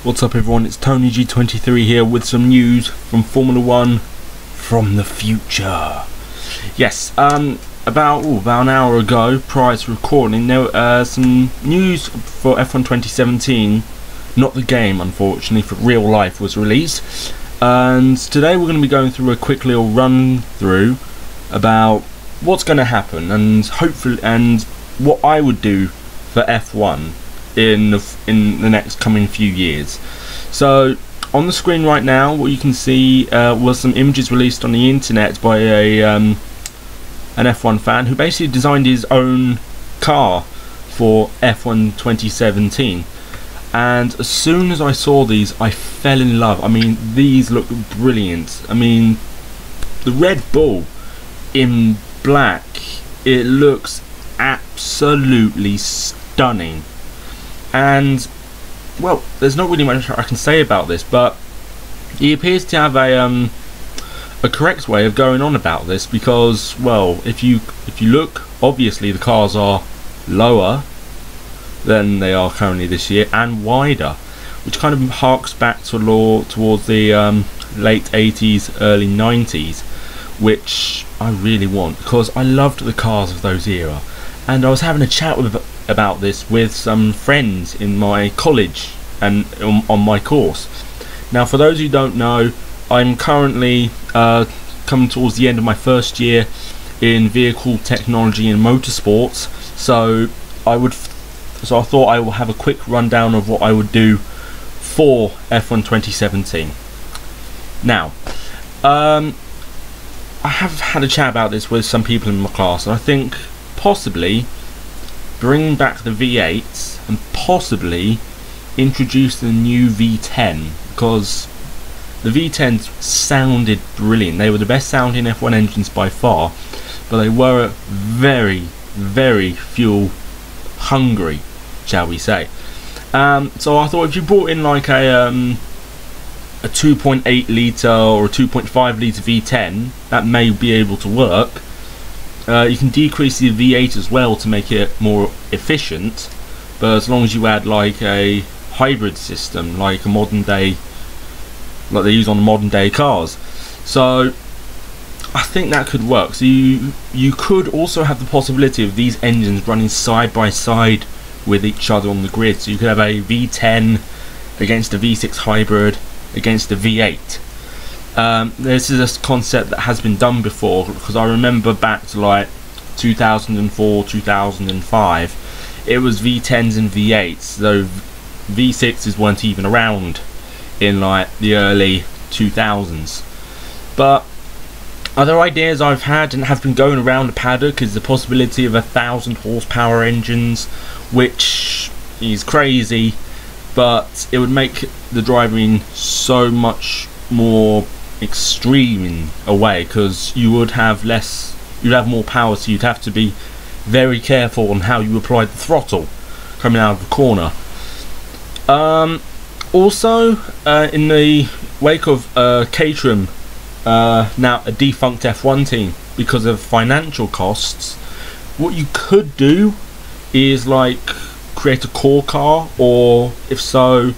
What's up everyone, it's Tony G23 here with some news from Formula 1 from the future. Yes, about an hour ago, prior to recording, there some news for F1 2017, not the game unfortunately, for real life, was released. And today we're going to be going through a quick little run through about what's going to happen and hopefully what I would do for F1 in the next coming few years. So on the screen right now, what you can see was some images released on the internet by an F1 fan who basically designed his own car for F1 2017. And as soon as I saw these, I fell in love. I mean, these look brilliant. I mean, the Red Bull in black, it looks absolutely stunning. And well, there's not really much I can say about this, but he appears to have a correct way of going on about this, because, well, if you look, obviously the cars are lower than they are currently this year and wider, which kind of harks back to towards the late 80s, early 90s, which I really want, because I loved the cars of those era. And I was having a chat about this with some friends in my college and on my course. Now, for those who don't know, I'm currently coming towards the end of my first year in vehicle technology and motorsports. So I thought I will have a quick rundown of what I would do for F1 2017. Now, I have had a chat about this with some people in my class, and I think possibly bring back the V8s and possibly introduce the new V10, because the V10s sounded brilliant. They were the best sounding F1 engines by far, but they were very, very fuel hungry, shall we say. So I thought if you brought in like a 2.8 litre or a 2.5 litre V10, that may be able to work. You can decrease the V8 as well to make it more efficient, but as long as you add like a hybrid system, like a modern day, like they use on modern day cars. So I think that could work. So you could also have the possibility of these engines running side by side with each other on the grid. So you could have a V10 against a V6 hybrid against a V8. This is a concept that has been done before, because I remember back to like 2004, 2005, it was V10s and V8s, though V6s weren't even around in like the early 2000s. But other ideas I've had and have been going around the paddock is the possibility of 1,000 horsepower engines, which is crazy, but it would make the driving so much more extreme in a way, because you'd have more power, so you'd have to be very careful on how you apply the throttle coming out of the corner. Also, in the wake of Caterham, now a defunct F1 team because of financial costs, what you could do is like create a core car, or if so,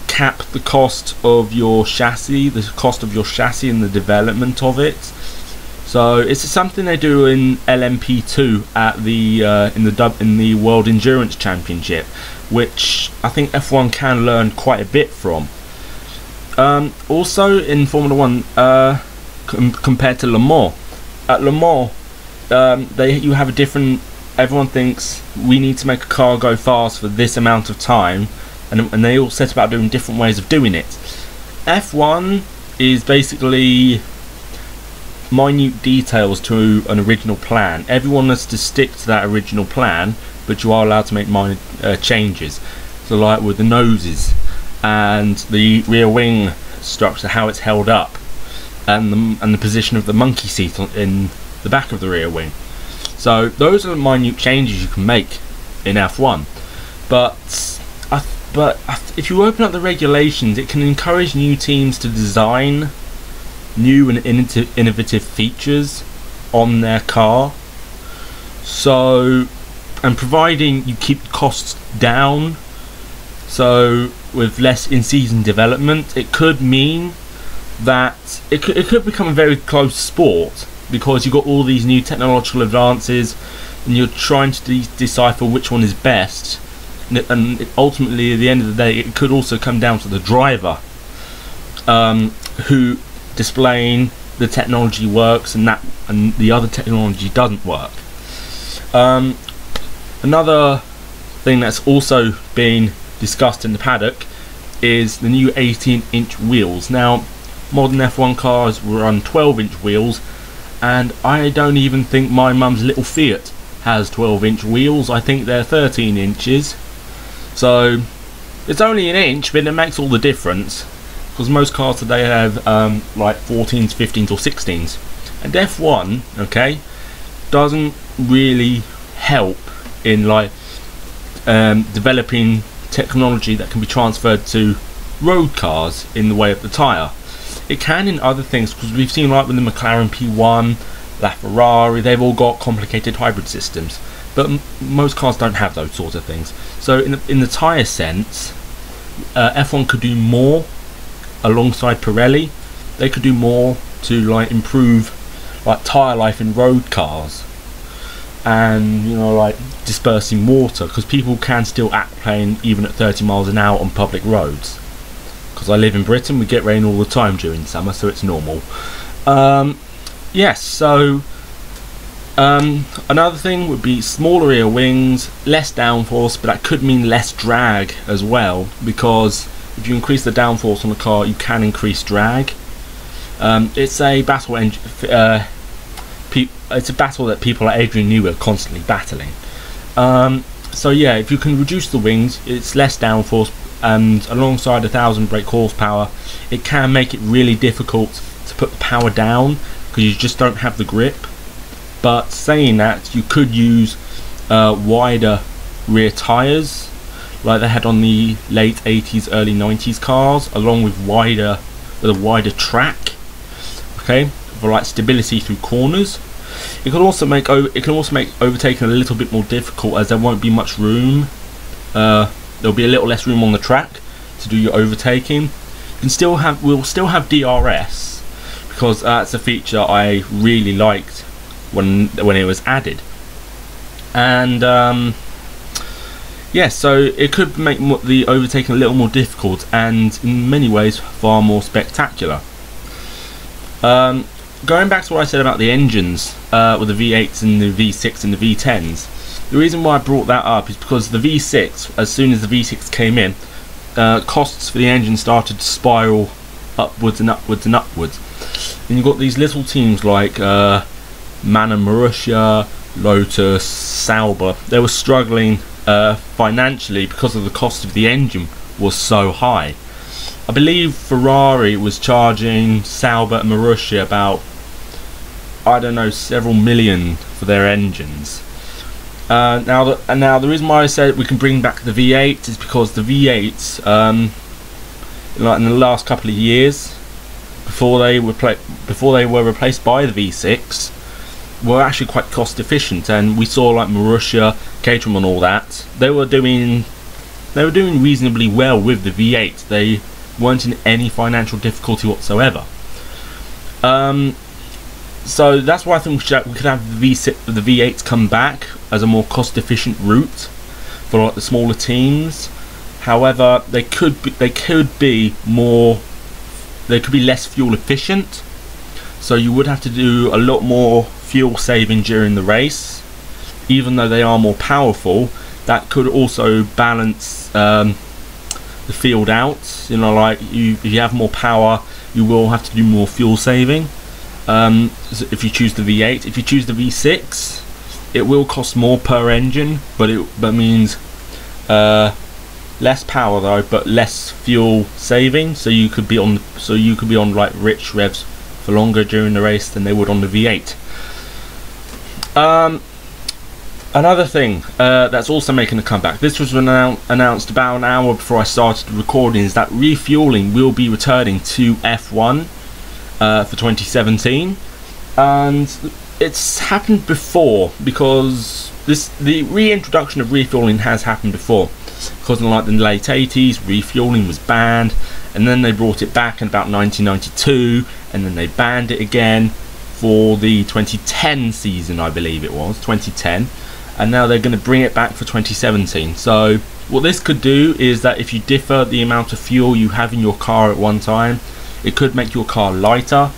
cap the cost of your chassis, and the development of it. So it's something they do in LMP2 at the in the World Endurance Championship, which I think F1 can learn quite a bit from. Also in Formula 1, compared to Le Mans, at Le Mans you have a different. Everyone thinks we need to make a car go fast for this amount of time, and they all set about doing different ways of doing it. F1 is basically minute details to an original plan. Everyone has to stick to that original plan, but you are allowed to make minor changes. So like with the noses and the rear wing structure, how it's held up, and the position of the monkey seat in the back of the rear wing. So those are the minute changes you can make in F1. But if you open up the regulations, it can encourage new teams to design new and innovative features on their car. So, and providing you keep the costs down, So with less in-season development, it could mean that it could become a very close sport, because you've got all these new technological advances and you're trying to decipher which one is best, and ultimately at the end of the day it could also come down to the driver who displaying the technology works and the other technology doesn't work. Another thing that's also been discussed in the paddock is the new 18-inch wheels. Now, modern F1 cars run 12-inch wheels, and I don't even think my mum's little Fiat has 12-inch wheels. I think they're 13 inches. So it's only an inch, but it makes all the difference, because most cars today have like 14s, 15s or 16s, and F1, okay, doesn't really help in like developing technology that can be transferred to road cars in the way of the tyre. It can in other things, because we've seen like with the McLaren P1, La Ferrari, they've all got complicated hybrid systems, but most cars don't have those sorts of things. So in the tyre sense, F1 could do more alongside Pirelli. They could do more to like improve like tyre life in road cars, and you know, like dispersing water, because people can still aquaplane even at 30 miles an hour on public roads. Because I live in Britain, we get rain all the time during summer, so it's normal. Yes, so another thing would be smaller rear wings, less downforce, but that could mean less drag as well, because if you increase the downforce on a car, you can increase drag. It's a battle it's a battle that people like Adrian Newey are constantly battling. So yeah, if you can reduce the wings, it's less downforce, and alongside 1,000 brake horsepower, it can make it really difficult to put the power down, because you just don't have the grip. But saying that, you could use wider rear tyres like they had on the late 80s, early 90s cars, along with a wider track, okay, for like stability through corners. It can also make overtaking a little bit more difficult, as there won't be much room. There'll be a little less room on the track to do your overtaking. We'll still have DRS, because that's a feature I really liked when it was added. And yeah, so it could make the overtaking a little more difficult, and in many ways far more spectacular. Going back to what I said about the engines with the V8s and the V6 and the V10s, the reason why I brought that up is because the V6, as soon as the V6 came in, costs for the engine started to spiral upwards and upwards and upwards. And you've got these little teams like MAN Marussia, Lotus, Sauber. They were struggling financially because of the cost of the engine was so high. I believe Ferrari was charging Sauber and Marussia about, I don't know, several million for their engines. Now the reason why I said we can bring back the V8 is because the V8s, like in the last couple of years, before they were replaced by the V6, were actually quite cost efficient, and we saw like Marussia, Caterham, and all that. They were doing reasonably well with the V8. They weren't in any financial difficulty whatsoever. So that's why I think we could have the V8s come back as a more cost-efficient route for like the smaller teams. However, they could be less fuel efficient. So you would have to do a lot more fuel saving during the race. Even though they are more powerful, that could also balance the field out. You know, like if you have more power, you will have to do more fuel saving. If you choose the V8, if you choose the V6, it will cost more per engine, but it means less power though, but less fuel saving. So you could be on like rich revs for longer during the race than they would on the V8. Another thing that's also making a comeback, this was announced about an hour before I started recording, is that Refueling will be returning to F1 for 2017, and it's happened before, because the reintroduction of refueling has happened before, because in like the late 80s refueling was banned, and then they brought it back in about 1992, and then they banned it again for the 2010 season, I believe it was 2010, and now they're going to bring it back for 2017. So what this could do is that if you differ the amount of fuel you have in your car at one time, it could make your car lighter,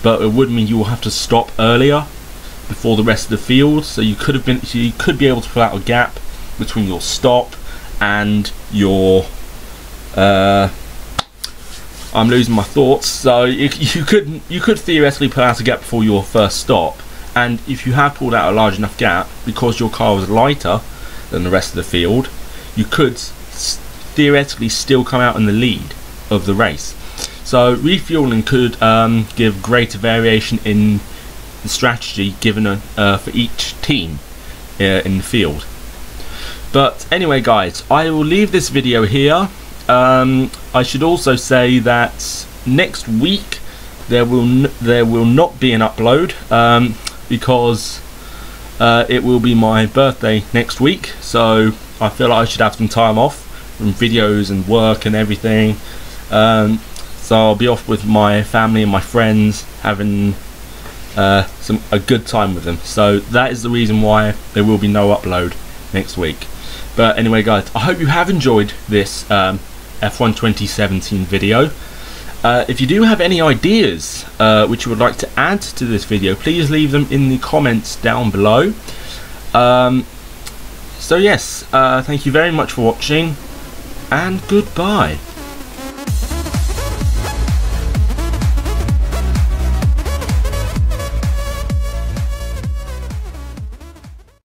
but it would mean you will have to stop earlier before the rest of the field. So you could be able to fill out a gap between your stop and your I'm losing my thoughts. So you could theoretically pull out a gap before your first stop, and if you have pulled out a large enough gap, because your car was lighter than the rest of the field, you could theoretically still come out in the lead of the race. So refueling could give greater variation in the strategy given for each team in the field. But anyway guys, I will leave this video here. I should also say that next week there will not be an upload, because it will be my birthday next week, so I feel like I should have some time off from videos and work and everything. So I'll be off with my family and my friends, having a good time with them. So that is the reason why there will be no upload next week. But anyway guys, I hope you have enjoyed this F1 2017 video. If you do have any ideas which you would like to add to this video, please leave them in the comments down below. So yes, thank you very much for watching, and goodbye.